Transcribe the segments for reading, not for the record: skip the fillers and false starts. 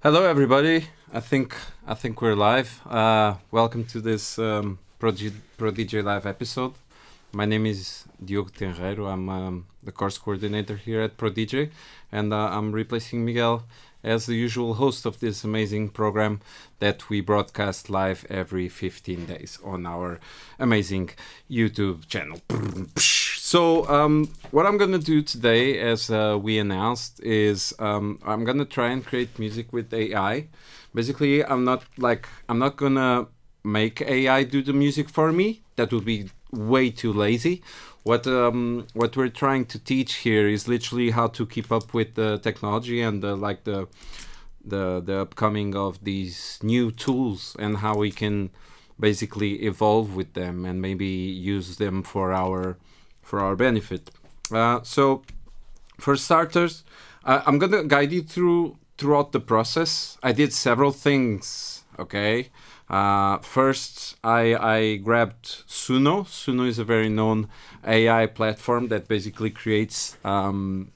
Hello, everybody. I think we're live. Welcome to this ProDJ Live episode. My name is Diogo Tenreiro. I'm the course coordinator here at ProDJ, and I'm replacing Miguel as the usual host of this amazing program that we broadcast live every 15 days on our amazing YouTube channel. So what I'm gonna do today, as we announced, is I'm gonna try and create music with AI. Basically, I'm not gonna make AI do the music for me. That would be way too lazy. What we're trying to teach here is literally how to keep up with the technology and the upcoming of these new tools and how we can basically evolve with them and maybe use them for our benefit. So for starters, I'm gonna guide you throughout the process. I did several things. Okay. First, I grabbed Suno. Suno is a very known AI platform that basically creates whatever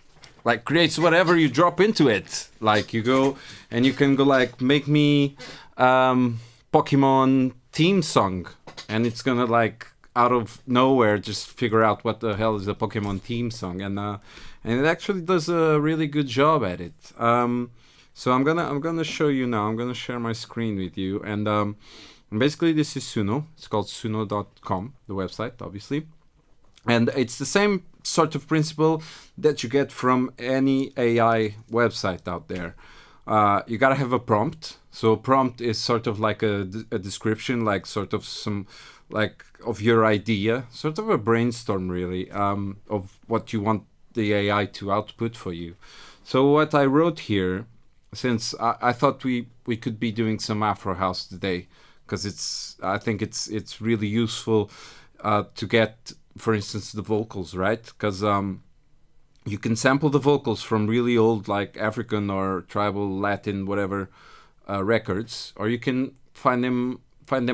you drop into it. Like you go and you can go like, make me Pokemon theme song, and it's gonna like out of nowhere just figure out what the hell is a Pokemon theme song, and it actually does a really good job at it. So I'm gonna show you now. I'm gonna share my screen with you, and basically this is Suno. It's called Suno.com, the website, obviously, and it's the same sort of principle that you get from any AI website out there. You gotta have a prompt. So prompt is sort of like a description, like sort of some like of your idea, sort of a brainstorm really, of what you want the AI to output for you. So what I wrote here, since I thought we could be doing some Afro House today, because I think it's really useful to get, for instance, the vocals, right? Because you can sample the vocals from really old, like African or tribal, Latin, whatever records, or you can find them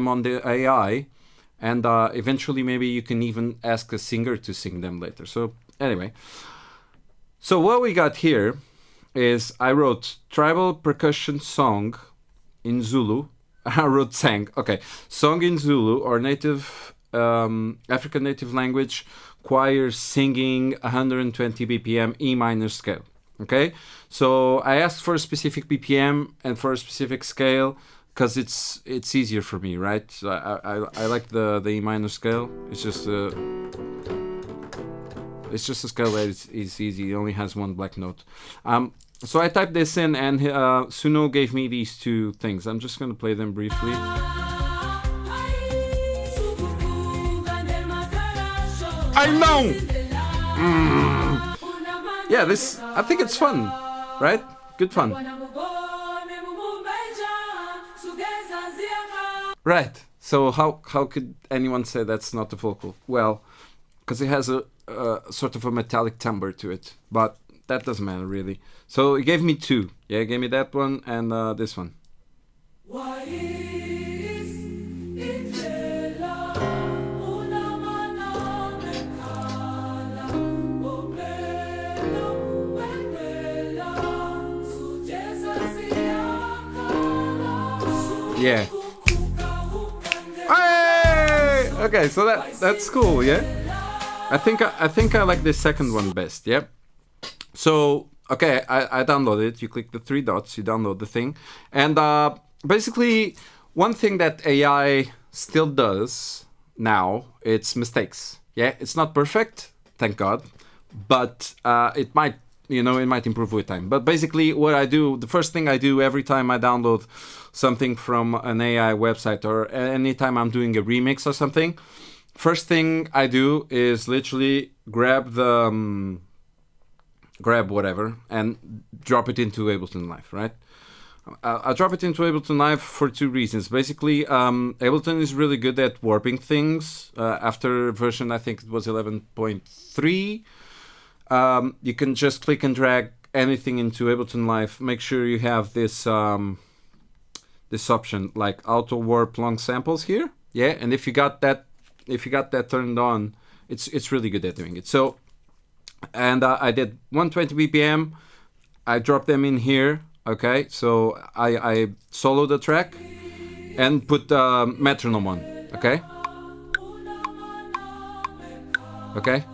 on the AI, and eventually maybe you can even ask a singer to sing them later. So anyway, so what we got here is I wrote tribal percussion song in Zulu. I wrote sang. Okay, song in Zulu or native African native language, choir singing 120 BPM E minor scale. Okay, so I asked for a specific BPM and for a specific scale because it's easier for me, right? So I like the E minor scale. It's just a scale that is easy. It only has one black note. So I typed this in, and Suno gave me these two things. I'm just going to play them briefly. I know! Yeah, I think it's fun, right? Good fun. Right. So how could anyone say that's not a vocal? Well, because it has a sort of a metallic timbre to it, but that doesn't matter really. So it gave me two. Yeah, it gave me that one and this one. Yeah. Hey! Okay, so that's cool. Yeah. I think I like the second one best. Yeah. So okay, I downloaded it. You click the three dots, you download the thing, and basically one thing that AI still does now, it's mistakes. Yeah, it's not perfect, thank God, but it might improve with time. But basically, what I do, the first thing I do every time I download something from an AI website or anytime I'm doing a remix or something, first thing I do is literally grab whatever and drop it into Ableton Live, right? I drop it into Ableton Live for two reasons. Basically, Ableton is really good at warping things. After version, I think it was 11.3, you can just click and drag anything into Ableton Live. Make sure you have this this option like auto warp long samples here. Yeah, and if you got that turned on, it's really good at doing it. So, and I did 120 BPM. I dropped them in here. Okay, so I solo the track and put the metronome on. Okay. Okay.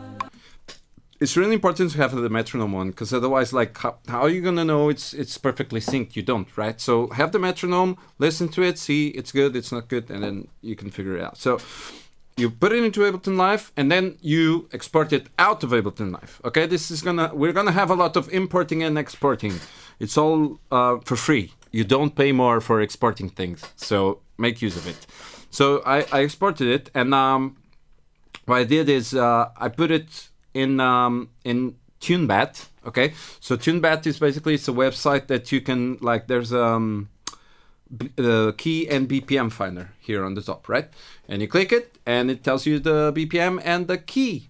It's really important to have the metronome on, because otherwise, like, how are you gonna know it's perfectly synced? You don't, right? So have the metronome, listen to it, see it's good, it's not good, and then you can figure it out. So you put it into Ableton Live, and then you export it out of Ableton Live. Okay, we're gonna have a lot of importing and exporting. It's all for free. You don't pay more for exporting things, so make use of it. So I exported it, and what I did is I put it in TuneBat. Okay, so TuneBat is basically, it's a website that you can, like, there's the key and BPM finder here on the top, right? And you click it, and it tells you the BPM and the key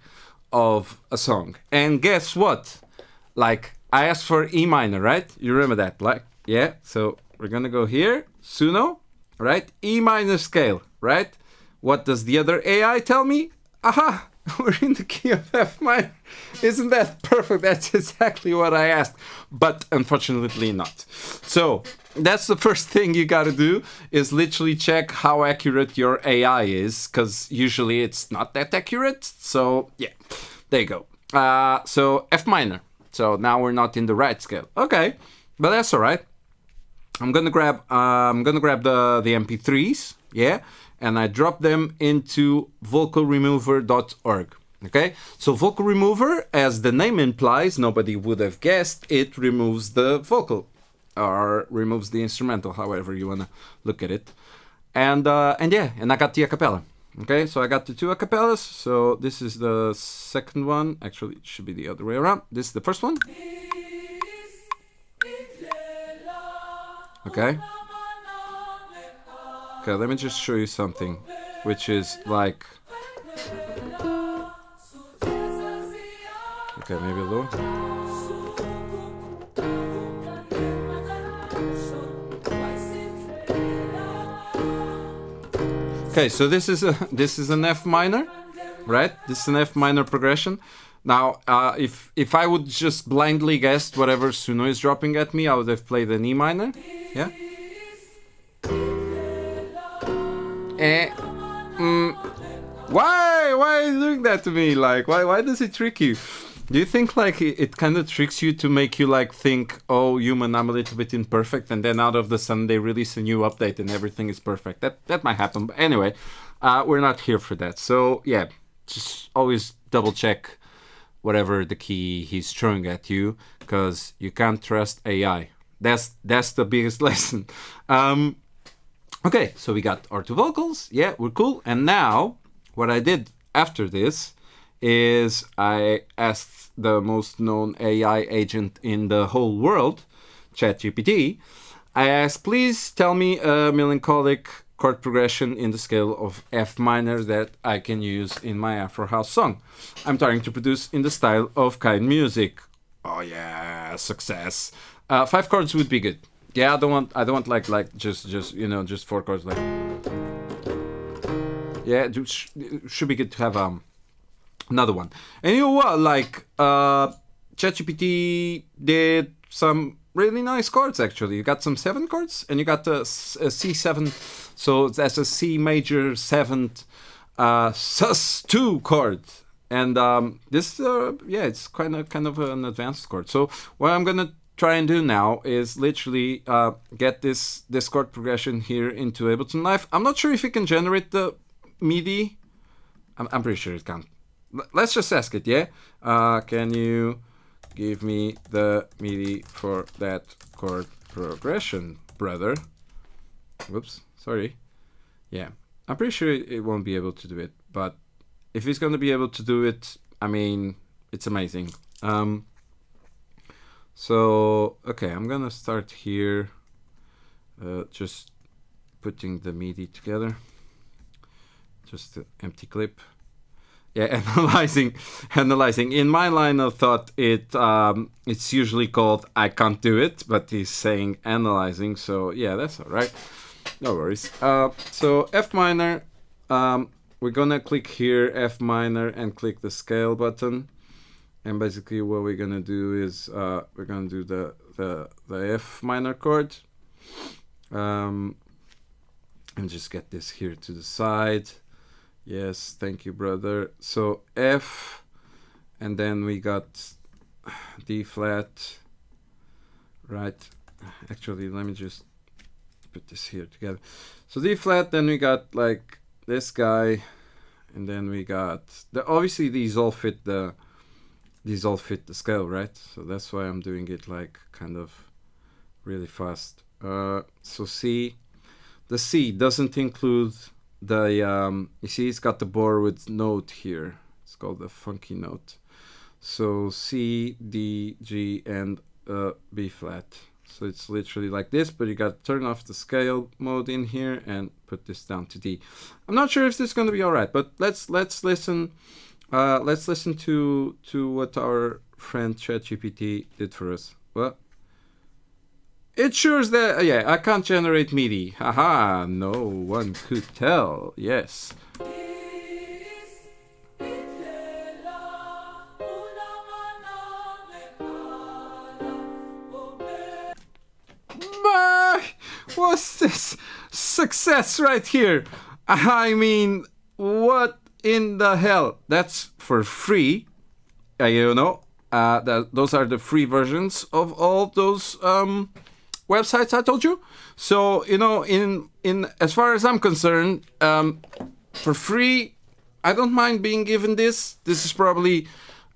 of a song. And guess what? Like, I asked for E minor, right? You remember that? Like, yeah. So we're gonna go here, Suno, right? E minor scale, right? What does the other AI tell me? Aha! We're in the key of F minor. Isn't that perfect? That's exactly what I asked, but unfortunately not. So that's the first thing you got to do, is literally check how accurate your AI is, because usually it's not that accurate. So yeah, there you go. So F minor. So now we're not in the right scale. Okay, but that's all right. I'm gonna grab the MP3s. Yeah. And I drop them into vocalremover.org. Okay, so Vocal Remover, as the name implies, nobody would have guessed, it removes the vocal, or removes the instrumental, however you wanna look at it. And yeah, and I got the acapella. Okay, so I got the two acapellas. So this is the second one. Actually, it should be the other way around. This is the first one. Okay. Okay, let me just show you something, which is like, okay, maybe a little. Okay, so this is an F minor, right? This is an F minor progression. Now, if I would just blindly guess whatever Suno is dropping at me, I would have played an E minor. Yeah. Why are you doing that to me? Like, why does it trick you? Do you think like it kind of tricks you to make you like think, oh, human, I'm a little bit imperfect, and then out of the sudden they release a new update and everything is perfect? That might happen. But anyway, we're not here for that. So yeah, just always double check whatever the key he's throwing at you, because you can't trust AI. That's the biggest lesson. Okay, so we got our two vocals. Yeah, we're cool. And now, what I did after this is I asked the most known AI agent in the whole world, ChatGPT. I asked, please tell me a melancholic chord progression in the scale of F minor that I can use in my Afro House song I'm trying to produce in the style of kind music. Oh yeah, success. 5 chords would be good. Yeah, I don't want like just just 4 chords like. Yeah, it should be good to have another one. And you know what? Like ChatGPT did some really nice chords actually. You got some 7 chords, and you got a C7, so that's a C major 7th sus2 chord. And this yeah, it's kind of an advanced chord. So what I'm gonna try and do now is literally get this chord progression here into Ableton Live. I'm not sure if it can generate the MIDI. I'm pretty sure it can. Let's just ask it, yeah? Can you give me the MIDI for that chord progression, brother? Whoops, sorry. Yeah, I'm pretty sure it won't be able to do it, but if it's gonna be able to do it, I mean, it's amazing. So, okay, I'm gonna start here, just putting the MIDI together, just an empty clip. Yeah, analyzing. In my line of thought, it's usually called I can't do it, but he's saying analyzing, so yeah, that's all right. No worries. So F minor, we're gonna click here, F minor, and click the scale button. And basically what we're gonna do is we're gonna do the the F minor chord. And just get this here to the side. Yes, thank you, brother. So F, and then we got D flat, right? Actually, let me just put this here together. So D flat, then we got like this guy, and then we got obviously these all fit the scale, right? So that's why I'm doing it like kind of really fast. So C, the C doesn't include the you see it's got the bore with note here. It's called the funky note. So C, D, G, and B flat. So it's literally like this, but you got to turn off the scale mode in here and put this down to D. I'm not sure if this is going to be all right, but let's listen. Let's listen to what our friend ChatGPT did for us. Well, it sure is that yeah, I can't generate MIDI. Haha, no one could tell. Yes. What's this success right here? I mean, what in the hell? That's for free. You know, those are the free versions of all those websites I told you. So you know, in as far as I'm concerned, for free, I don't mind being given this. This is probably,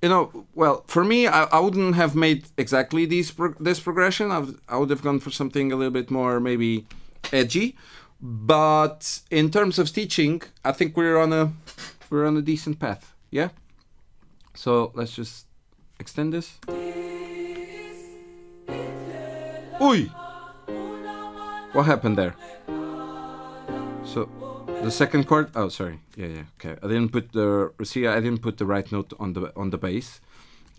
you know, well, for me, I wouldn't have made exactly this progression. I would have gone for something a little bit more maybe edgy. But in terms of teaching, I think we're on a decent path. Yeah. So let's just extend this. Oi! What happened there? So the second chord. Oh, sorry. Yeah. Okay. I didn't put the right note on the bass.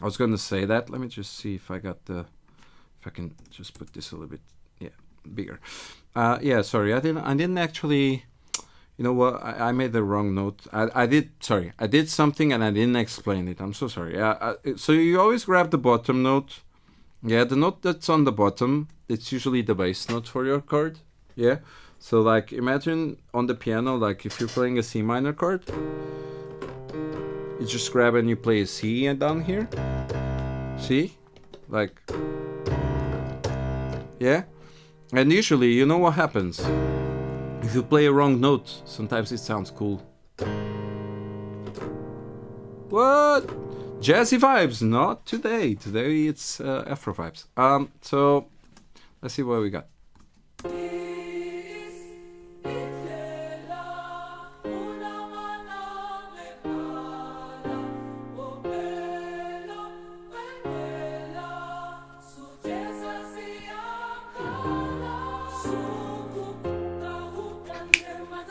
I was going to say that. Let me just see if I can just put this a little bit bigger. Yeah. Sorry. I didn't actually. You know what? I made the wrong note. I did something and I didn't explain it. I'm so sorry. So you always grab the bottom note. Yeah, the note that's on the bottom, it's usually the bass note for your chord. Yeah. So like imagine on the piano, like if you're playing a C minor chord, you just grab and you play a C down here. See? Like, yeah. And usually, you know what happens? If you play a wrong note, sometimes it sounds cool. What? Jazzy vibes? Not today. Today it's Afro vibes. So let's see what we got.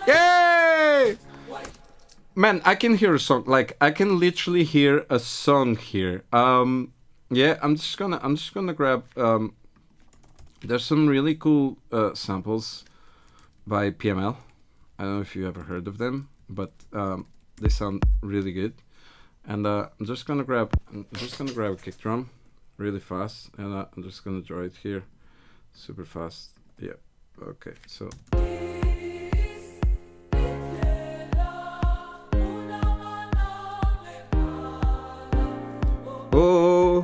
Yay! Man, I can hear a song. Like I can literally hear a song here. Yeah, I'm just gonna grab. There's some really cool samples by PML. I don't know if you ever heard of them, but they sound really good. And I'm just gonna grab a kick drum, really fast, and I'm just gonna draw it here, super fast. Yeah. Okay. So. Oh,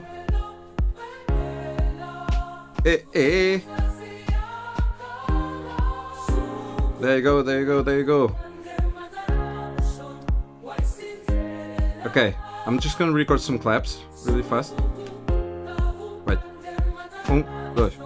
eh. There you go. Okay, I'm just gonna record some claps really fast. Wait. Dois.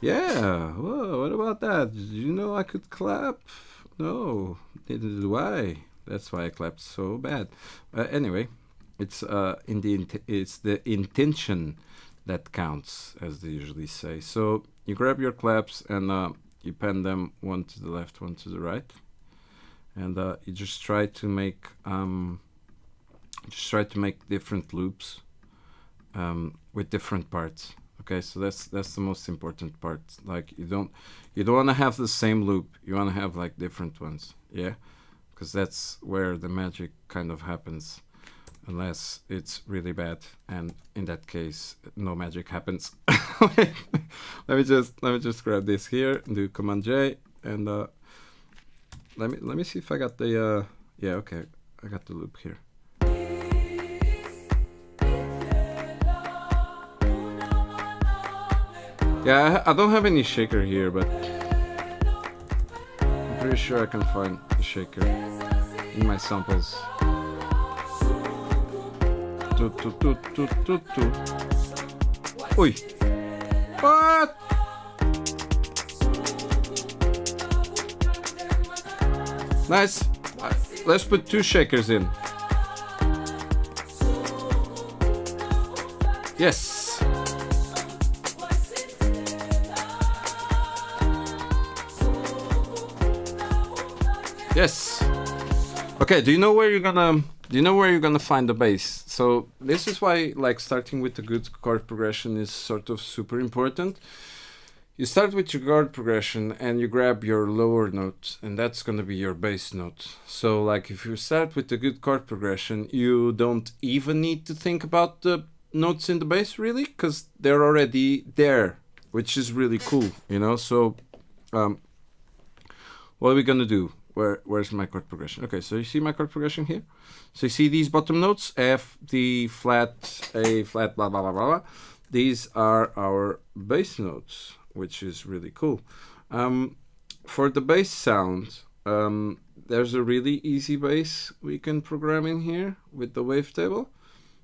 Yeah, whoa, what about that? Did you know I could clap? No, neither do I. That's why I clapped so bad. Anyway, it's the intention that counts, as they usually say. So you grab your claps and you pen them one to the left, one to the right, and you just try to make different loops with different parts. Okay, so that's the most important part. Like you don't want to have the same loop. You want to have like different ones. Yeah, because that's where the magic kind of happens. Unless it's really bad, and in that case, no magic happens. let me just grab this here, do Command J, and let me see if I got the yeah, okay, I got the loop here. Yeah, I don't have any shaker here, but I'm pretty sure I can find a shaker in my samples. Oi! What? Nice. Let's put 2 shakers in. Yes. Yes. Okay, do you know where you're gonna find the bass? So this is why like starting with a good chord progression is sort of super important. You start with your chord progression and you grab your lower note, and that's gonna be your bass note. So like if you start with a good chord progression, you don't even need to think about the notes in the bass really, because they're already there, which is really cool, you know. So what are we gonna do? Where's my chord progression? Okay, so you see my chord progression here? So you see these bottom notes, F, D flat, A flat, blah, blah, blah, blah, blah. These are our bass notes, which is really cool. For the bass sound, there's a really easy bass we can program in here with the wavetable,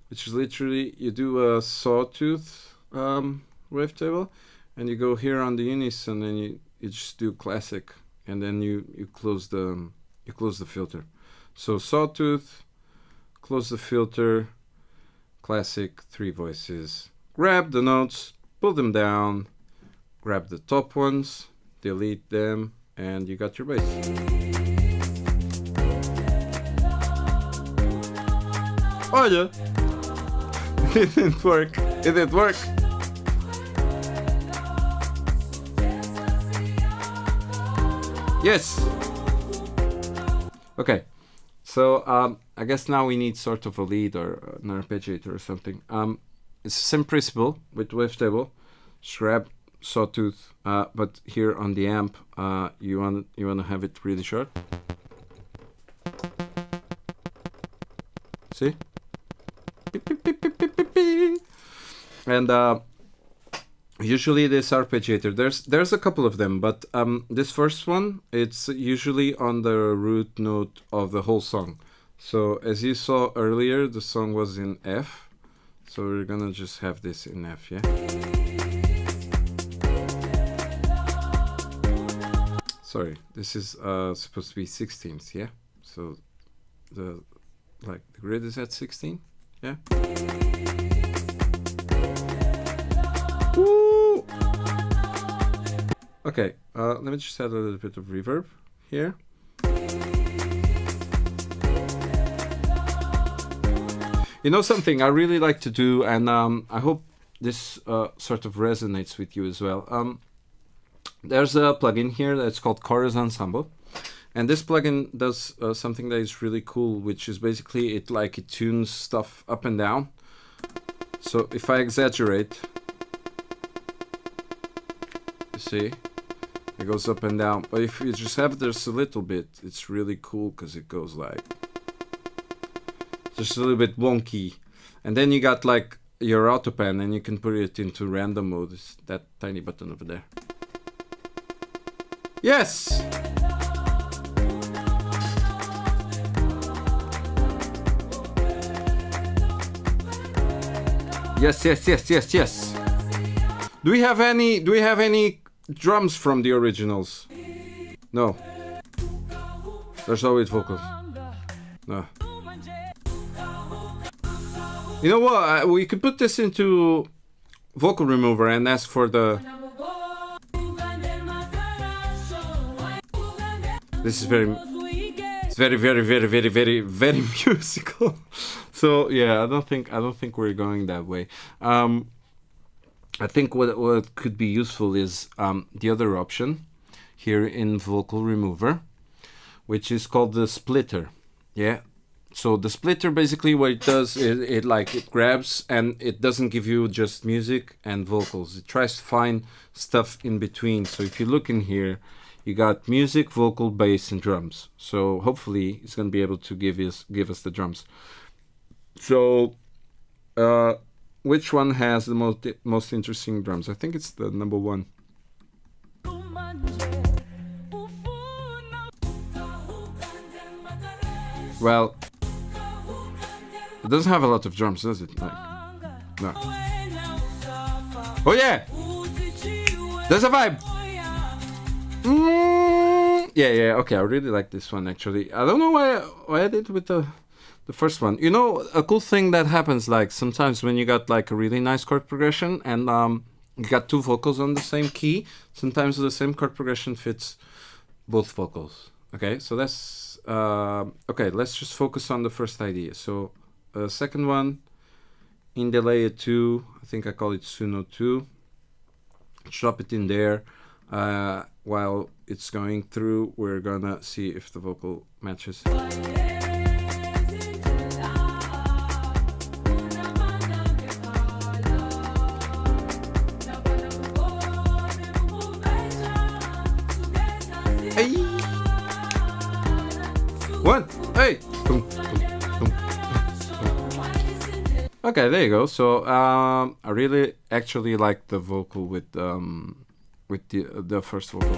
which is literally, you do a sawtooth wavetable, and you go here on the unison, and you just do classic. And then you close the filter. So sawtooth, close the filter, classic, 3 voices. Grab the notes, pull them down, grab the top ones, delete them, and you got your bass. Oh yeah! It didn't work. It didn't work. Yes. Okay. So I guess now we need sort of a lead or an arpeggiator or something. It's the same principle with wavetable. Just grab sawtooth, but here on the amp, you want to have it really short. See? Beep, beep, beep, beep, beep, beep, beep. And usually this arpeggiator, there's a couple of them, but this first one, it's usually on the root note of the whole song. So as you saw earlier, the song was in F, so we're gonna just have this in F, yeah? Sorry, this is supposed to be 16th, yeah? So the grid is at 16, yeah? Woo! Okay, let me just add a little bit of reverb here. You know something I really like to do, and I hope this sort of resonates with you as well. There's a plugin here that's called Chorus Ensemble, and this plugin does something that is really cool, which is basically it tunes stuff up and down. So if I exaggerate, you see, it goes up and down. But if you just have this a little bit, it's really cool because it goes like just a little bit wonky. And then you got like your autopan, and you can put it into random mode. It's that tiny button over there. Yes! Yes, yes, yes, yes, yes. Do we have any drums from the originals? No. There's always vocals. No. You know what? We could put this into vocal remover and ask for the. This is it's very musical. So yeah, I don't think we're going that way. I think what could be useful is the other option here in Vocal Remover, which is called the splitter. Yeah. So the splitter, basically what it does is it grabs, and it doesn't give you just music and vocals. It tries to find stuff in between. So if you look in here, you got music, vocal, bass, and drums. So hopefully it's going to be able to give us the drums. So which one has the most interesting drums? I think it's the number one. Well, it doesn't have a lot of drums, does it? Like, no. Oh yeah, there's a vibe. Yeah. Okay, I really like this one actually. I don't know why I did with the first one. You know, a cool thing that happens, like sometimes when you got like a really nice chord progression and you got two vocals on the same key, sometimes the same chord progression fits both vocals. Okay, so that's okay. Let's just focus on the first idea. So second one, in the layer 2, I think I call it Suno 2. Drop it in there. While it's going through, we're gonna see if the vocal matches. Hey. One, hey. Boom, boom, boom. Okay, there you go. So I really actually like the vocal with the first vocal.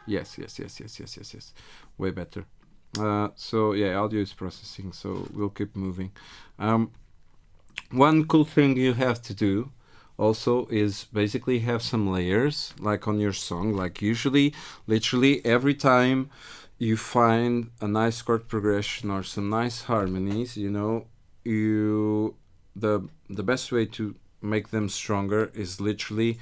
Yes. Way better. So yeah, audio is processing, so we'll keep moving. One cool thing you have to do also is basically have some layers like on your song. Like usually, literally every time you find a nice chord progression or some nice harmonies, you know, the best way to make them stronger is literally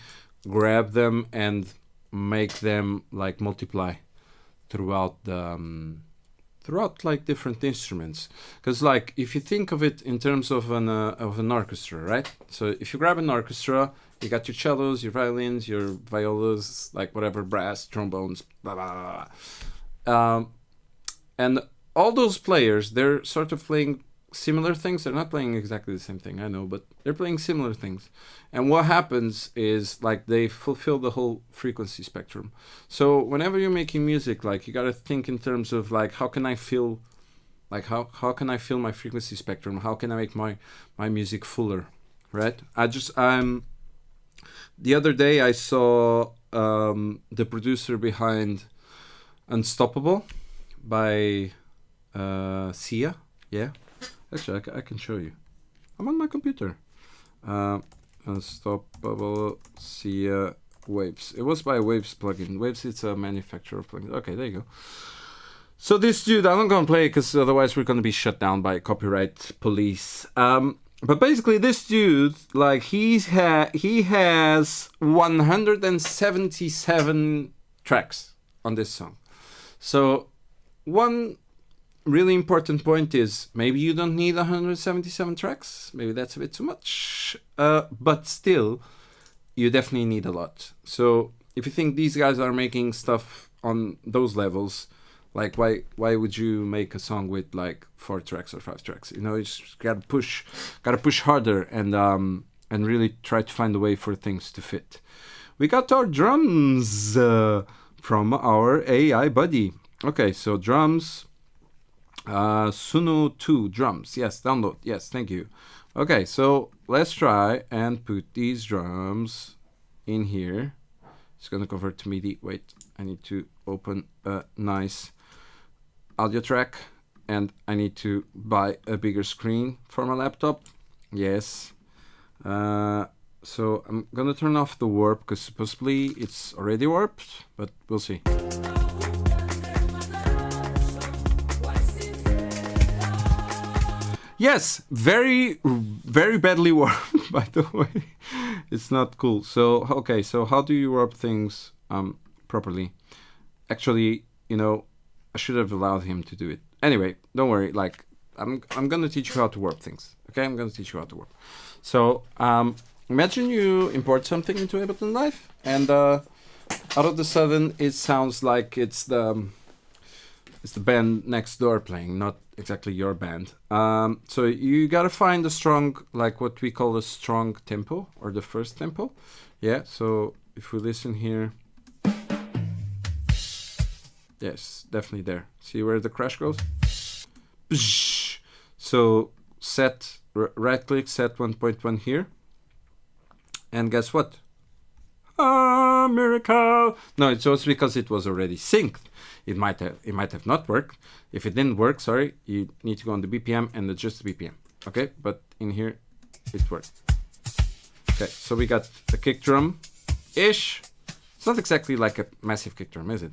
grab them and make them like multiply throughout throughout like different instruments. Because like if you think of it in terms of an orchestra, right? So if you grab an orchestra, you got your cellos, your violins, your violas, like whatever, brass, trombones, blah blah blah. And all those players, they're sort of playing similar things. They're not playing exactly the same thing, I know, but they're playing similar things. And what happens is like they fulfill the whole frequency spectrum. So whenever you're making music, like you got to think in terms of like how can I feel, like how can I fill my frequency spectrum? How can I make my music fuller, right? The other day I saw the producer behind Unstoppable by Sia. Yeah, actually I can show you. I'm on my computer. Unstoppable Sia Waves. It was by Waves plugin. Waves, it's a manufacturer of plugins. Okay, there you go. So this dude, I'm not gonna play it because otherwise we're gonna be shut down by copyright police. But basically, this dude, like he has 177 tracks on this song. So one really important point is maybe you don't need 177 tracks. Maybe that's a bit too much. But still, you definitely need a lot. So if you think these guys are making stuff on those levels, like why would you make a song with like 4 tracks or 5 tracks? You know, you just gotta push harder and really try to find a way for things to fit. We got our drums from our AI buddy. Okay, so drums. Suno 2 drums. Yes, download. Yes, thank you. Okay, so let's try and put these drums in here. It's gonna convert to MIDI. Wait, I need to open a nice audio track and I need to buy a bigger screen for my laptop. Yes. So I'm gonna turn off the warp because supposedly it's already warped, but we'll see. Yes, very badly warped, by the way. It's not cool. So, okay, so how do you warp things properly? Actually, you know, I should have allowed him to do it. Anyway, don't worry, like, I'm gonna teach you how to warp things. Okay, I'm gonna teach you how to warp. So imagine you import something into Ableton Live, and out of the sudden it sounds like it's the band next door playing, not exactly your band. So you gotta find a strong, like what we call a strong tempo, or the first tempo. Yeah. So if we listen here. Yes, definitely there. See where the crash goes? So set, right click, set 1.1 here. And guess what? Ah, miracle! No, it's also because it was already synced. It might have not worked. If it didn't work, sorry, you need to go on the BPM and adjust the BPM. Okay, but in here, it worked. Okay, so we got a kick drum-ish. It's not exactly like a massive kick drum, is it?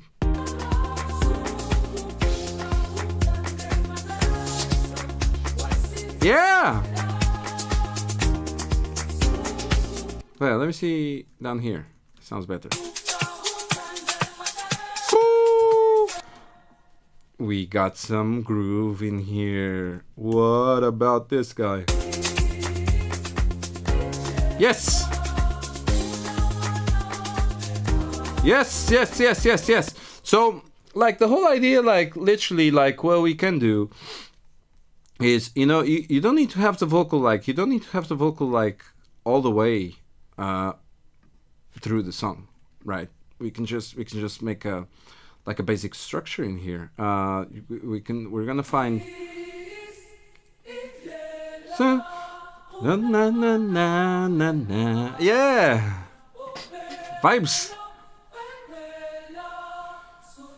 Yeah! Well, let me see down here. Sounds better. Woo! We got some groove in here. What about this guy? Yes! Yes, yes, yes, yes, yes. So, like, the whole idea, like, literally, like, what we can do is, you know, you don't need to have the vocal, like, all the way through the song, right? We can just make a basic structure in here. We're gonna find so na na na na na na, yeah, vibes.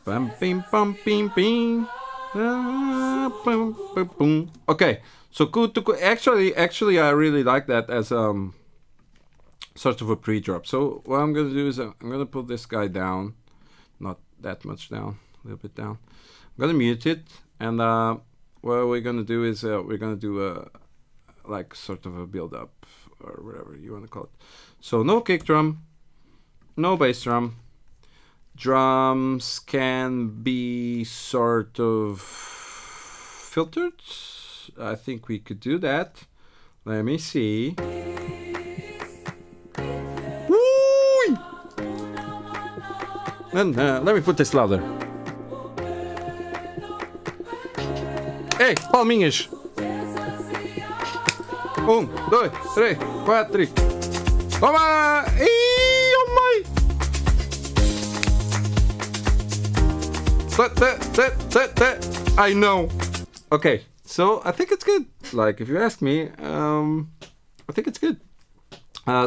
Bam bim bam bim bim. Okay, so actually I really like that as sort of a pre-drop. So what I'm gonna do is I'm gonna put this guy down, not that much down, a little bit down. I'm gonna mute it, and what we're gonna do is we're gonna do a like sort of a build-up or whatever you want to call it. So no kick drum, no bass drum. Drums can be sort of filtered. I think we could do that. Let me see. Woo! And let me put this louder. Hey, palminhas. 1, 2, 3, 4. Toma! Ih, oh my! I know. Okay, so I think it's good. Like, if you ask me, I think it's good.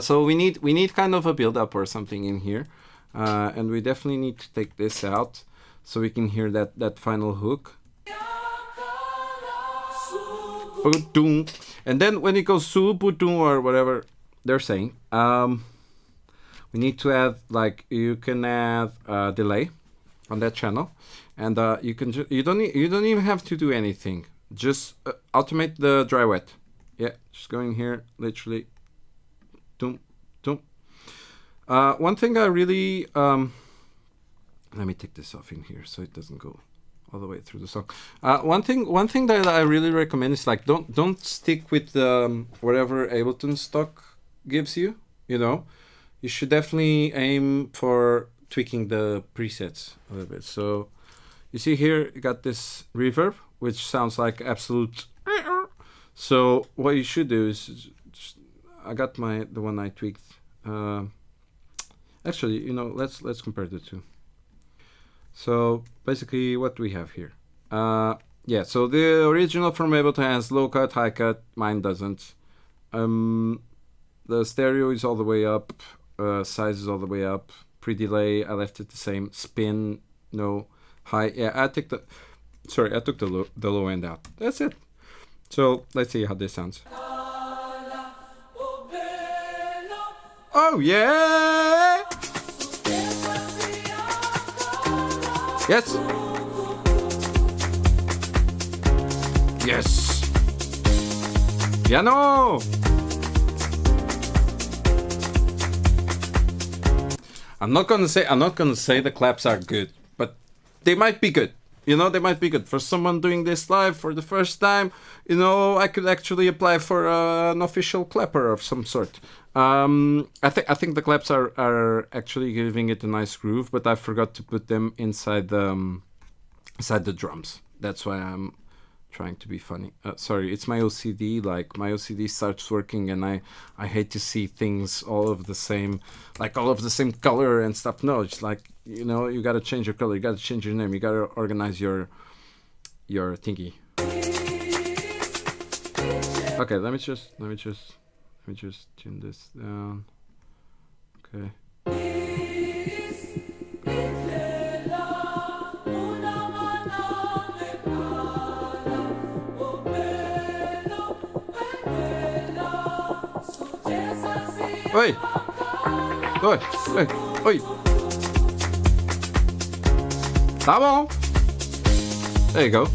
So we need kind of a build-up or something in here, and we definitely need to take this out so we can hear that final hook. And then when it goes or whatever they're saying, we need to add, like, you can add a delay on that channel, and you don't even have to do anything. Just automate the dry wet. Yeah, just going here, literally. Doom, doom. One thing I really let me take this off in here so it doesn't go all the way through the song. One thing that I really recommend is, like, don't stick with whatever Ableton stock gives you. You know, you should definitely aim for tweaking the presets a little bit. So you see here, you got this reverb, which sounds like absolute. So what you should do is, I got the one I tweaked. Actually, you know, let's compare the two. So basically, what do we have here? Yeah, so the original from Ableton has low cut, high cut. Mine doesn't. The stereo is all the way up. Size is all the way up. Pre-delay, I left it the same. Spin, no. High, yeah, I took the low end out. That's it. So let's see how this sounds. Oh yeah! Yes! Yes! Piano! I'm not gonna say the claps are good, but they might be good. You know, they might be good for someone doing this live for the first time. You know, I could actually apply for an official clapper of some sort. I think the claps are actually giving it a nice groove, but I forgot to put them inside the drums. That's why I'm trying to be funny. Sorry, it's my OCD. Like, my OCD starts working, and I hate to see things all of the same, like all of the same color and stuff. No, it's like, you know, you gotta change your color, you gotta change your name, you gotta organize your thingy. Okay, let me just tune this down. Okay. Oi! Oi! Oi! Oi! Tá bom! There you go.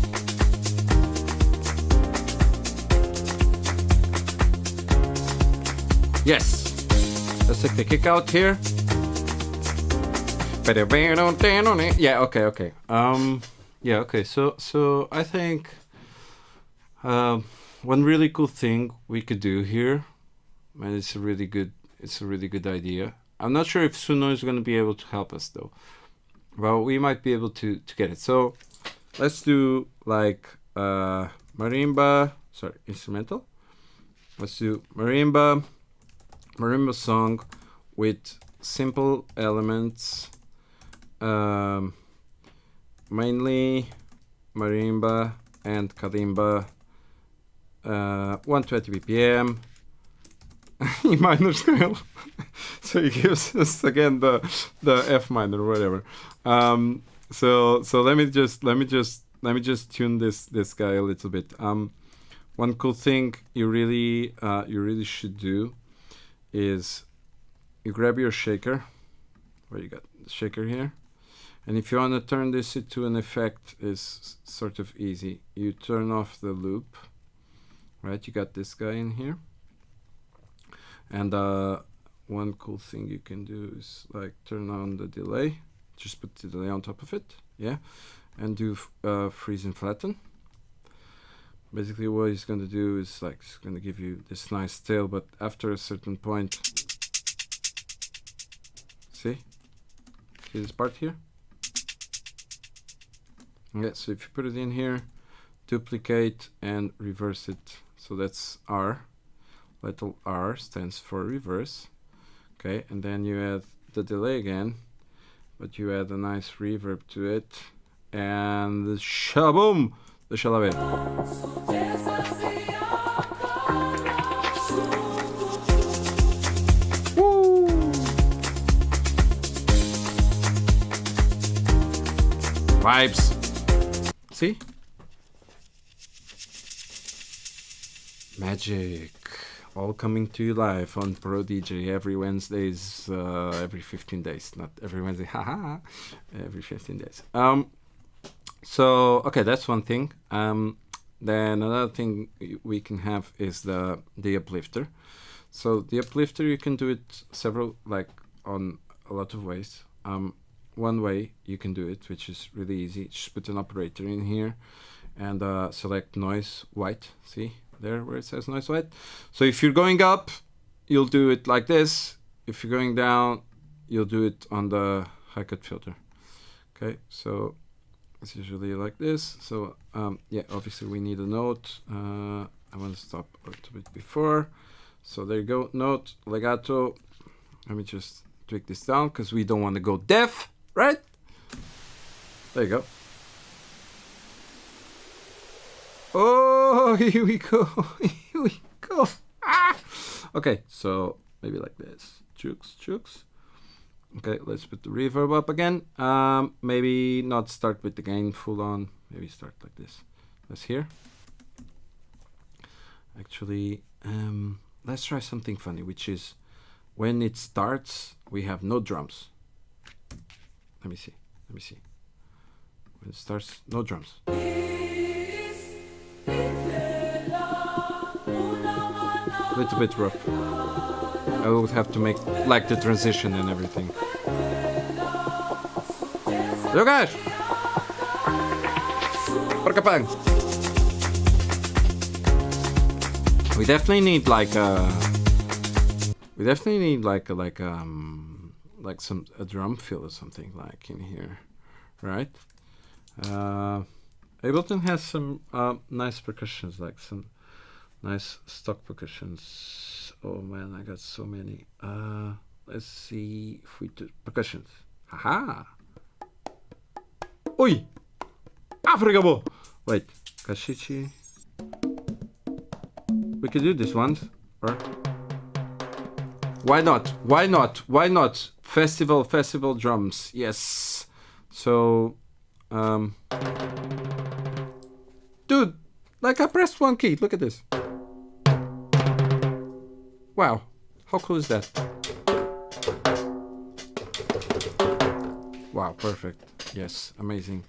Yes! Let's take the kick out here. Yeah, okay. Yeah, okay. So I think one really cool thing we could do here, and it's a really good idea. I'm not sure if Suno is going to be able to help us though. Well, we might be able to get it. So let's do like marimba, sorry, instrumental. Let's do marimba song with simple elements, mainly marimba and kalimba, 120 BPM, E minor scale. So he gives us again the F minor or whatever. So let me just tune this guy a little bit. One cool thing you really should do is you grab your shaker. Where you got the shaker here, and if you want to turn this into an effect, is sort of easy. You turn off the loop, right? You got this guy in here, and one cool thing you can do is like turn on the delay. Just put the delay on top of it, yeah, and do freeze and flatten. Basically what he's going to do is like it's going to give you this nice tail, but after a certain point, see this part here? Yeah, so if you put it in here, duplicate and reverse it. So that's R. Little R stands for reverse. Okay, and then you add the delay again, but you add a nice reverb to it, and the shaboom! Deixa lá ver. Woo! Vibes. See? Magic. All coming to you live on ProDJ every Wednesdays, every 15 days. Not every Wednesday, haha. Every 15 days. So, okay, that's one thing. Then another thing we can have is the uplifter. So the uplifter, you can do it on a lot of ways. One way you can do it, which is really easy, just put an operator in here and select noise white. See there where it says noise white? So if you're going up, you'll do it like this. If you're going down, you'll do it on the high cut filter. Okay, so it's usually like this. So yeah, obviously we need a note. I want to stop a little bit before. So there you go, note, legato. Let me just tweak this down because we don't want to go deaf, right? There you go. Oh, here we go. Here we go. Ah! Okay, so maybe like this. Chooks. Okay, let's put the reverb up again. Maybe not start with the gain full on. Maybe start like this. Let's hear. Actually, let's try something funny, which is when it starts, we have no drums. Let me see. When it starts, no drums. A little bit rough. I would have to make like the transition and everything. Look guys! Parkapang. We definitely need like a. We definitely need like a drum fill or something like in here, right? Ableton has some nice percussions, like some nice stock percussions. Oh man, I got so many. Let's see if we do percussions. Haha! Oi! Africabo! Wait, Kashichi. We could do this once, or why not? Why not? Why not? Festival drums. Yes. So, dude, like I pressed one key. Look at this. Wow, how cool is that? Wow, perfect. Yes, amazing.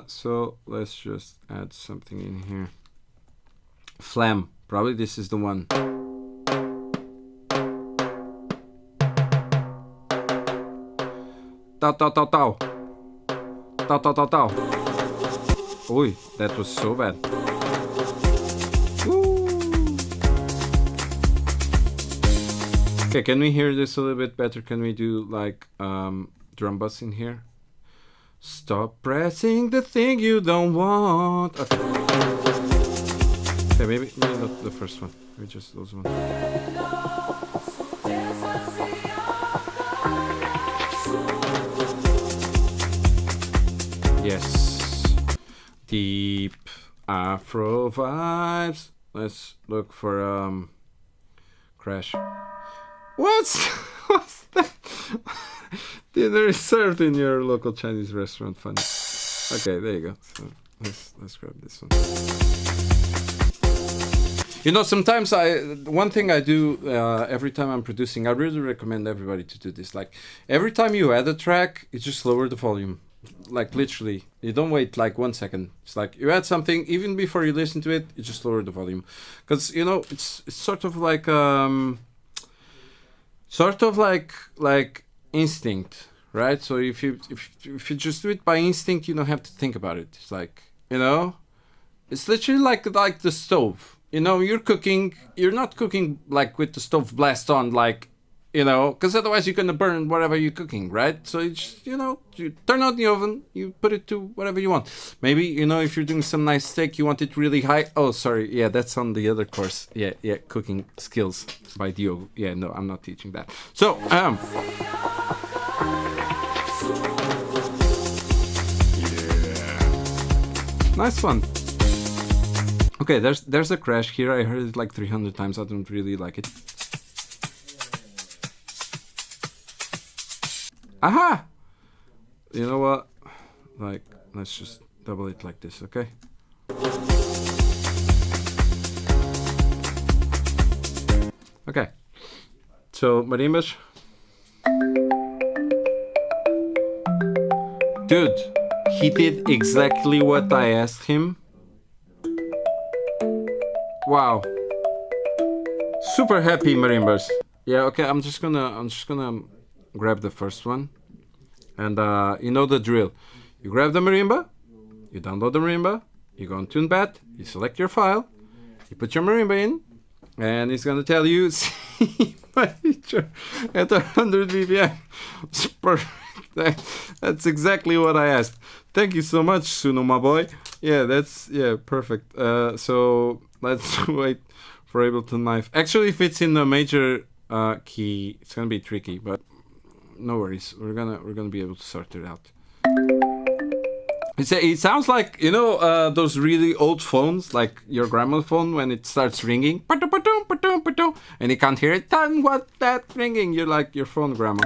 So let's just add something in here. Flam. Probably this is the one. Tau tau tau tau. Tau tau tau tau. Oi, that was so bad. Woo. Okay, can we hear this a little bit better? Can we do like drum bass in here? Stop pressing the thing you don't want. Okay. Okay, maybe not the first one. Maybe just those ones. Yes. Deep Afro vibes. Let's look for crash. What's that? Dinner is served in your local Chinese restaurant. Funny. Okay, there you go. So let's grab this one. You know, sometimes one thing I do every time I'm producing, I really recommend everybody to do this. Like every time you add a track, you just lower the volume. Like literally, you don't wait like 1 second. It's like you add something, even before you listen to it, you just lower the volume, because you know it's sort of like instinct, right? So if you just do it by instinct, you don't have to think about it. It's like, you know, it's literally like the stove. You know, you're cooking. You're not cooking like with the stove blast on, like, you know, because otherwise you're gonna burn whatever you're cooking, right? So it's, you know, you turn on the oven, you put it to whatever you want. Maybe, you know, if you're doing some nice steak, you want it really high. Oh, sorry, yeah, that's on the other course. Yeah, cooking skills by Diogo. Yeah, no, I'm not teaching that. So, yeah, nice one. Okay, there's a crash here. I heard it like 300 times. I don't really like it. Aha! You know what? Like, let's just double it like this, okay? Okay. So, marimbas. Dude, he did exactly what I asked him. Wow. Super happy, marimbas. Yeah, okay, I'm just gonna grab the first one, and you know the drill. You grab the marimba, you download the marimba, you go on TuneBat, you select your file, you put your marimba in, and it's gonna tell you see my feature at 100 BPM. It's perfect. That's exactly what I asked. Thank you so much, Suno, my boy. Yeah, that's perfect. So let's wait for Ableton Live. Actually, if it's in a major key, it's gonna be tricky, but no worries, we're gonna be able to sort it out. It sounds like, you know, those really old phones, like your grandma's phone, when it starts ringing, and you can't hear it. Then what that ringing? You're like your phone, grandma.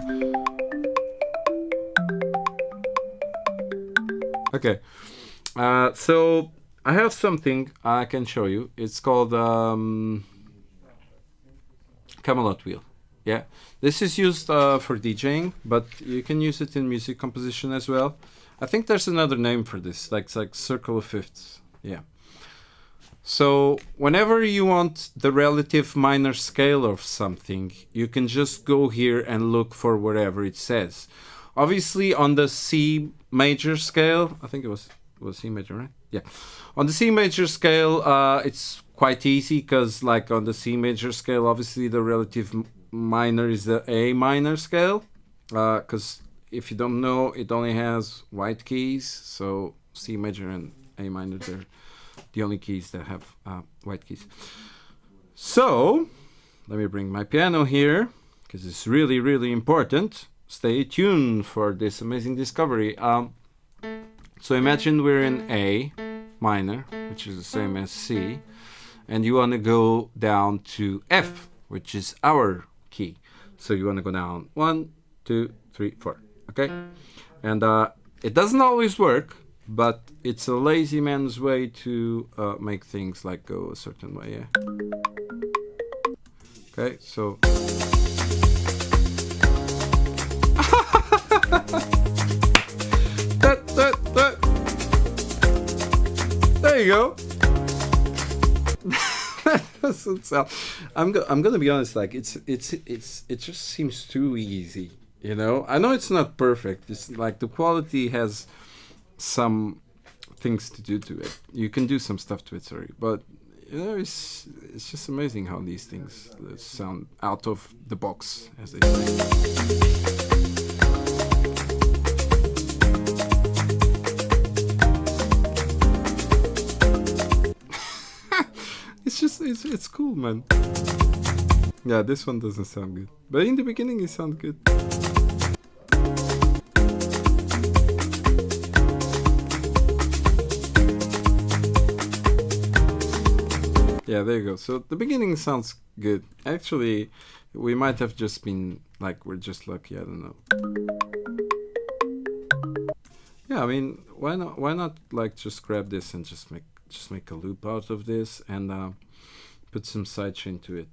Okay, so I have something I can show you. It's called Camelot wheel. Yeah, this is used for DJing, but you can use it in music composition as well. I think there's another name for this, like it's like circle of fifths. Yeah. So whenever you want the relative minor scale of something, you can just go here and look for whatever it says. Obviously, on the C major scale, I think it was C major, right? Yeah. On the C major scale, it's quite easy because, like, on the C major scale, obviously the relative minor is the A minor scale. Because if you don't know, it only has white keys. So C major and A minor, they're the only keys that have white keys. So let me bring my piano here because it's really, really important. Stay tuned for this amazing discovery. So imagine we're in A minor, which is the same as C, and you want to go down to F, which is our key. So you want to go down 1, 2, 3, 4. Okay? And it doesn't always work, but it's a lazy man's way to make things like go a certain way. Yeah? Okay, so. There you go. That doesn't sound. I'm gonna be honest. Like it just seems too easy. You know. I know it's not perfect. It's like the quality has some things to do to it. You can do some stuff to it, sorry, but you know, it's just amazing how these things sound out of the box, as they say. It's cool, man. Yeah, this one doesn't sound good, but in the beginning it sounds good. Yeah, there you go. So the beginning sounds good. Actually, we might have just been like, we're just lucky. I don't know. Yeah, I mean, why not like just grab this and just make a loop out of this and put some sidechain to it.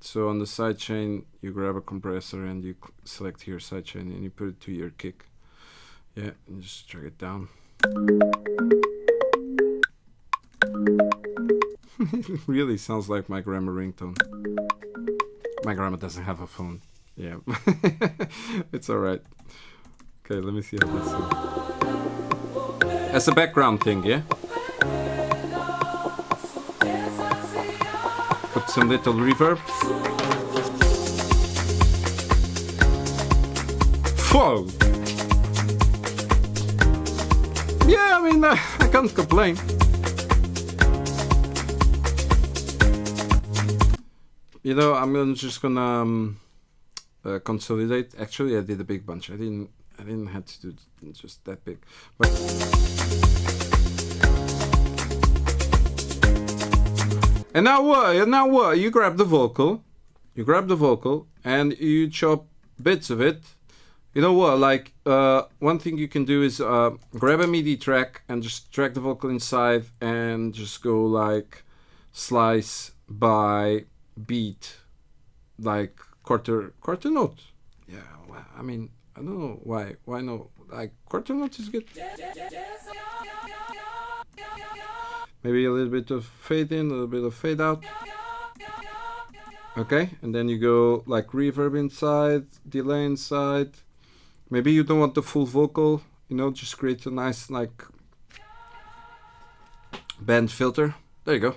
So on the sidechain, you grab a compressor and you select your sidechain and you put it to your kick. Yeah, and just drag it down. It really sounds like my grandma ringtone. My grandma doesn't have a phone. Yeah, it's alright. Okay, let me see how that's as a background thing, yeah? Put some little reverb. Whoa! Yeah, I mean, I can't complain. You know, I'm just gonna consolidate. Actually, I did a big bunch. I didn't have to do just that big. But and now what? And now what? You grab the vocal. You grab the vocal and you chop bits of it. You know what? Like one thing you can do is grab a MIDI track and just drag the vocal inside and just go like slice by beat, like quarter note. Yeah, well, I mean, I don't know why no, like quarter note is good. Maybe a little bit of fade in, a little bit of fade out. Okay, and then you go like reverb inside, delay inside. Maybe you don't want the full vocal, you know, just create a nice like band filter. There you go.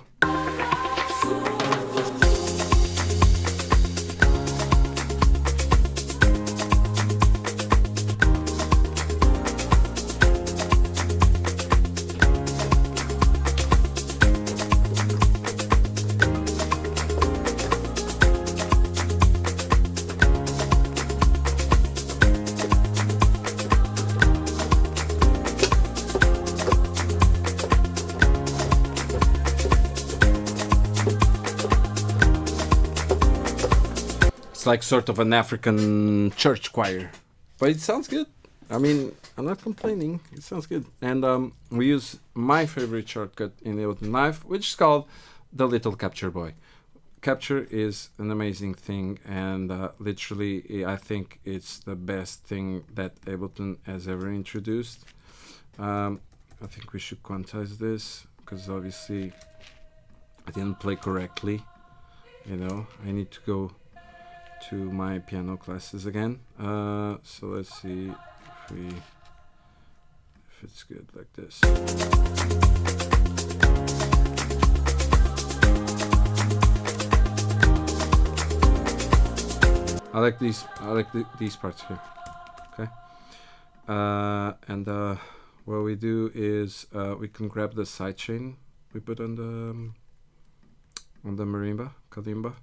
Like sort of an African church choir, but it sounds good. I mean, I'm not complaining. It sounds good. And we use my favorite shortcut in Ableton Live, which is called the Little Capture Boy. Capture is an amazing thing, and literally, I think it's the best thing that Ableton has ever introduced. I think we should quantize this because obviously I didn't play correctly. You know, I need to go to my piano classes again. So let's see if if it's good like this. I like these. I like these parts here. Okay. And what we do is we can grab the sidechain we put on the marimba, kalimba.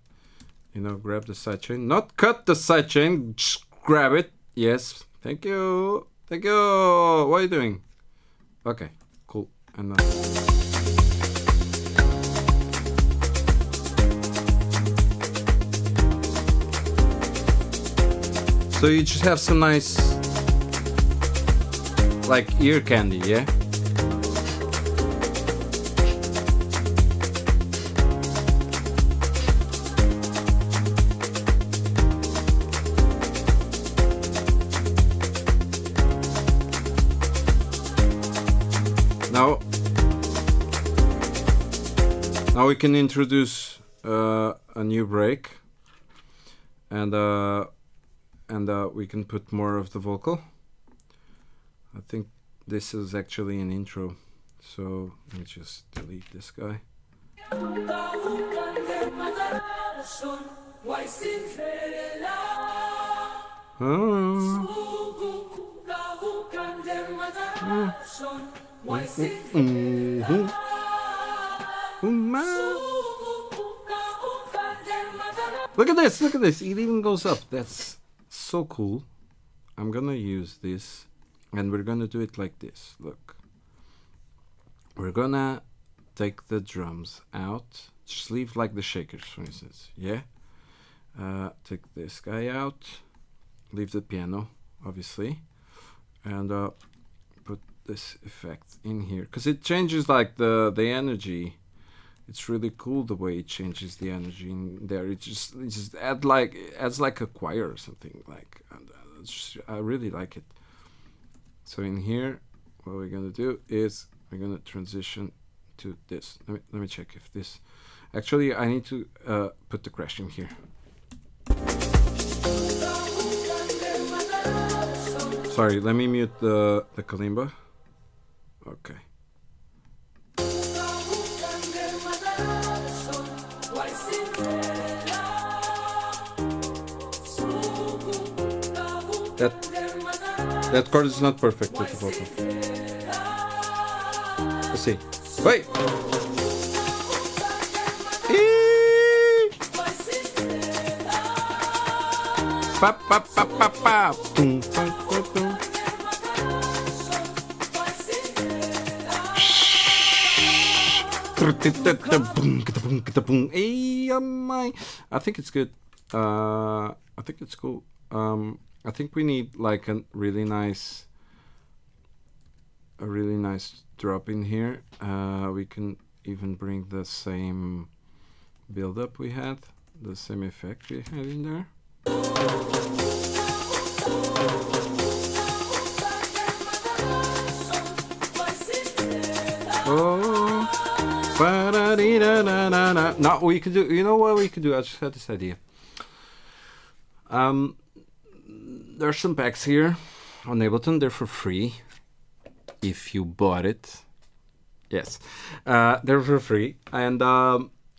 You know, grab the sidechain. Not cut the sidechain. Just grab it. Yes. Thank you. Thank you. What are you doing? Okay. Cool. And so you just have some nice, like, ear candy, yeah? Now we can introduce a new break, and we can put more of the vocal. I think this is actually an intro, so let me just delete this guy. Look at this, look at this. It even goes up. That's so cool. I'm gonna use this, and we're gonna do it like this. Look, we're gonna take the drums out. Just leave like the shakers, for instance. Yeah. Take this guy out. Leave the piano, obviously, and put this effect in here because it changes like the energy. It's really cool the way it changes the energy in there. It just adds like a choir or something like. And I really like it. So in here, what we're gonna do is we're gonna transition to this. Let me check if this. Actually, I need to put the crash in here. Sorry, let me mute the kalimba. Okay. That chord is not perfect with the vocal. Let's see. Wait! Pa pa pa pa pa. Boom, boom, boom, boom. I think it's good. I think it's cool. I think we need like a really nice drop in here. We can even bring the same build up we had, the same effect we had in there. Oh, ba-da-dee-da-da-da-da. Now we could do. You know what we could do? I just had this idea. There's some packs here on Ableton. They're for free if you bought it. Yes, they're for free. And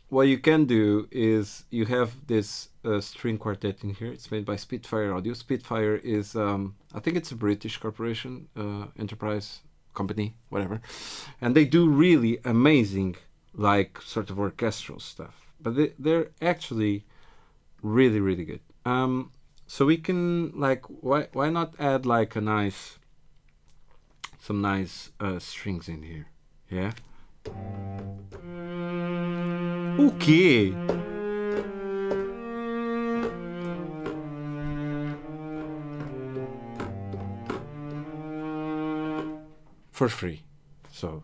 what you can do is you have this string quartet in here. It's made by Spitfire Audio. Spitfire is, I think it's a British corporation, enterprise company, whatever. And they do really amazing, like, sort of orchestral stuff. But they're actually really, really good. So we can, like, why not add like some nice strings in here, yeah? Okay. For free, so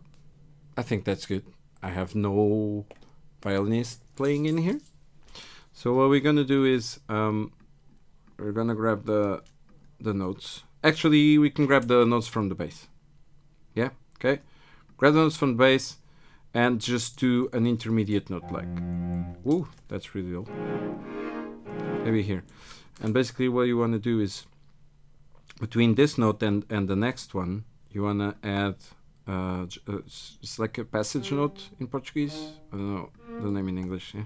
I think that's good. I have no violinist playing in here, so what we're gonna do is we're gonna grab the notes. Actually, we can grab the notes from the bass. Yeah, okay. Grab the notes from the bass and just do an intermediate note like. Ooh, that's really low. Maybe here. And basically what you want to do is between this note and the next one, you wanna add it's like a passage note in Portuguese. I don't know the name in English. Yeah.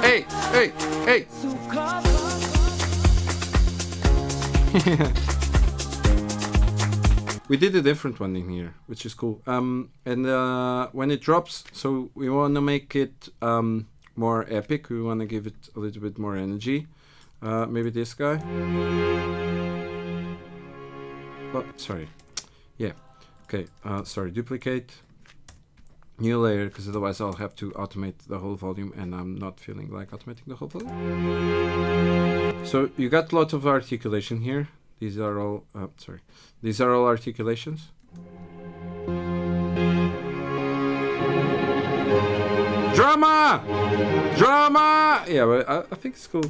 Hey, hey, hey! We did a different one in here, which is cool. And when it drops, so we want to make it more epic. We want to give it a little bit more energy. Maybe this guy. Oh, sorry. Yeah. Okay. Sorry. Duplicate. New layer, because otherwise I'll have to automate the whole volume, and I'm not feeling like automating the whole volume. So you got a lot of articulation here. These are all, sorry. These are all articulations. Drama! Drama! Yeah, but I think it's cool.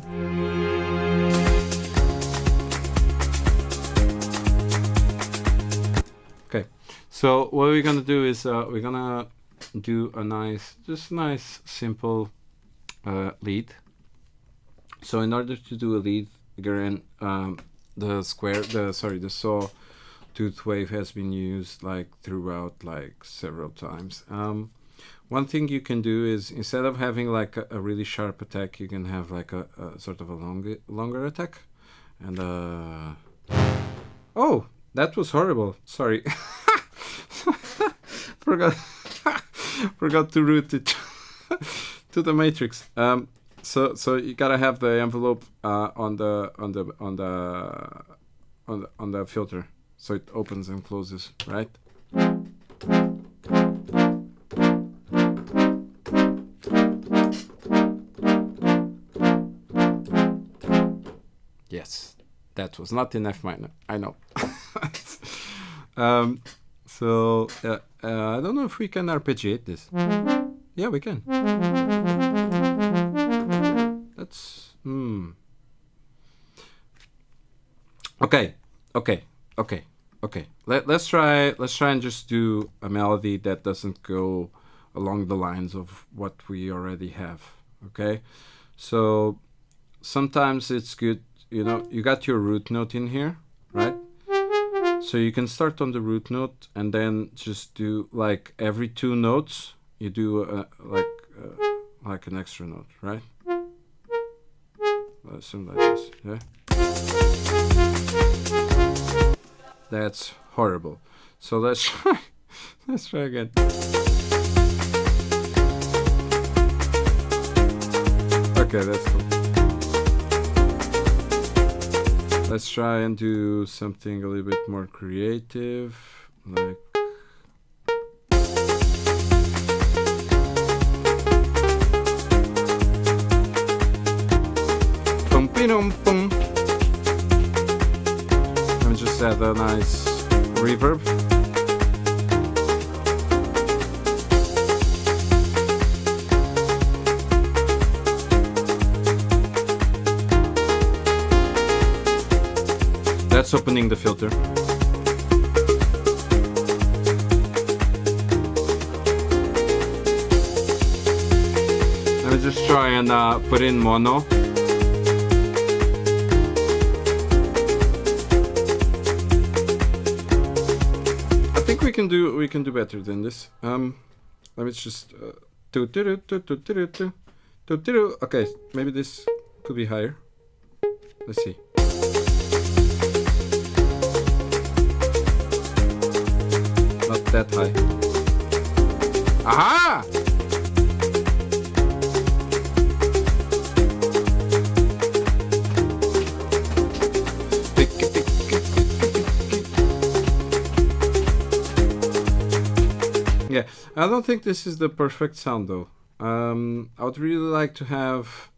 Okay, so what we're gonna do is we're gonna do a nice, just nice, simple lead. So in order to do a lead, again, the sawtooth wave has been used like throughout, like several times. One thing you can do is, instead of having like a really sharp attack, you can have like a sort of a longer attack. And oh, that was horrible. Sorry. Forgot to route it to the matrix. So you gotta have the envelope on the filter, so it opens and closes, right? Yes, that was not in F minor. I know. So I don't know if we can arpeggiate this. Yeah, we can. That's Okay. Let's try and just do a melody that doesn't go along the lines of what we already have. Okay, so sometimes it's good, you know, you got your root note in here, right? So you can start on the root note and then just do like every 2 notes you do like an extra note, right? Something like this, yeah. That's horrible. So let's try. Let's try again. Okay, that's cool. Let's try and do something a little bit more creative, like. Let me just add a nice reverb. That's opening the filter. Let me just try and put in mono. We can do better than this. Let me just okay, maybe this could be higher. Let's see. Not that high. Aha! Yeah, I don't think this is the perfect sound though. I would really like to have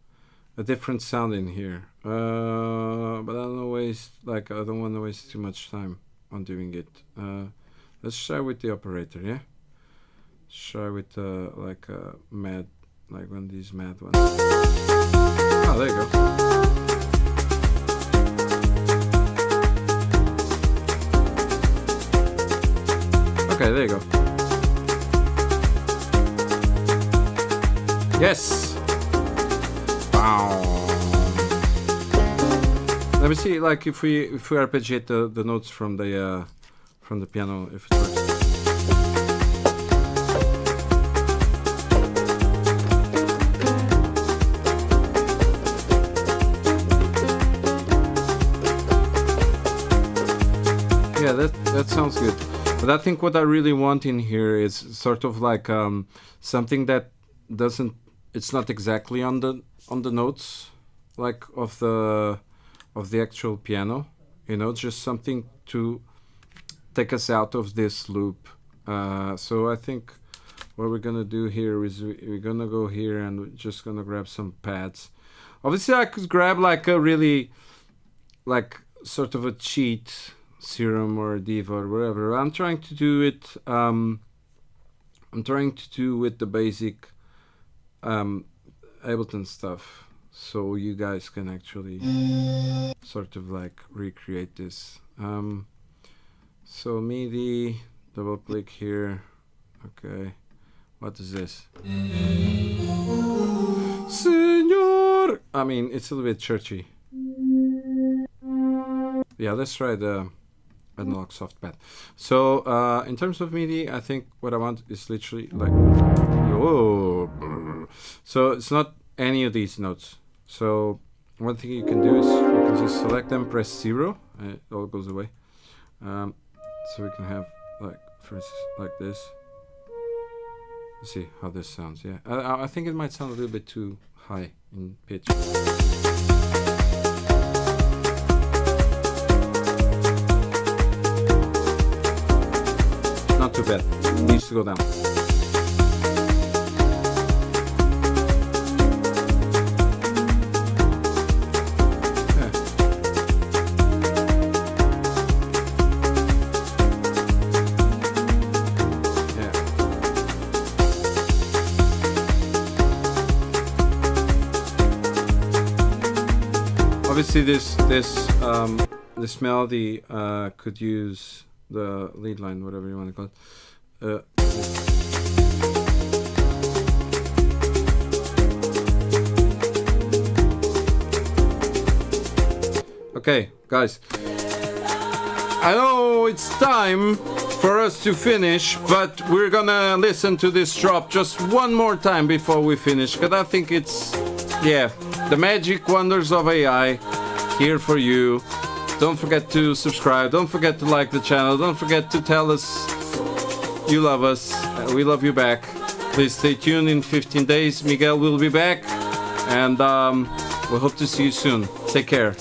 a different sound in here, but I don't want to waste too much time on doing it. Let's try with the operator, yeah. Let's try with like a mad, like one of these mad ones. Oh, there you go. Okay, there you go. Yes. Wow. Let me see, like if we arpeggiate the notes from the piano, if it works. Yeah, that sounds good. But I think what I really want in here is sort of like something that doesn't. It's not exactly on the notes, like of the actual piano. You know, just something to take us out of this loop. So I think what we're gonna do here is we're gonna go here and we're just gonna grab some pads. Obviously, I could grab like a really, like sort of a cheat Serum or Diva or whatever. I'm trying to do it. I'm trying to do with the basic Ableton stuff, so you guys can actually sort of like recreate this. So MIDI, double click here. Okay, what is this? Senor! I mean, it's a little bit churchy. Yeah, let's try the analog soft pad. So in terms of MIDI, I think what I want is literally like, whoa. So it's not any of these notes. So one thing you can do is you can just select them, press 0, and it all goes away. So we can have like first like this. Let's see how this sounds. Yeah, I think it might sound a little bit too high in pitch. Not too bad. It needs to go down. Obviously, this melody could use the lead line, whatever you want to call it. Okay, guys, I know it's time for us to finish, but we're gonna listen to this drop just one more time before we finish, because I think it's, yeah, the magic wonders of AI here for you. Don't forget to subscribe. Don't forget to like the channel. Don't forget to tell us you love us. We love you back. Please stay tuned. In 15 days, Miguel will be back. And we hope to see you soon. Take care.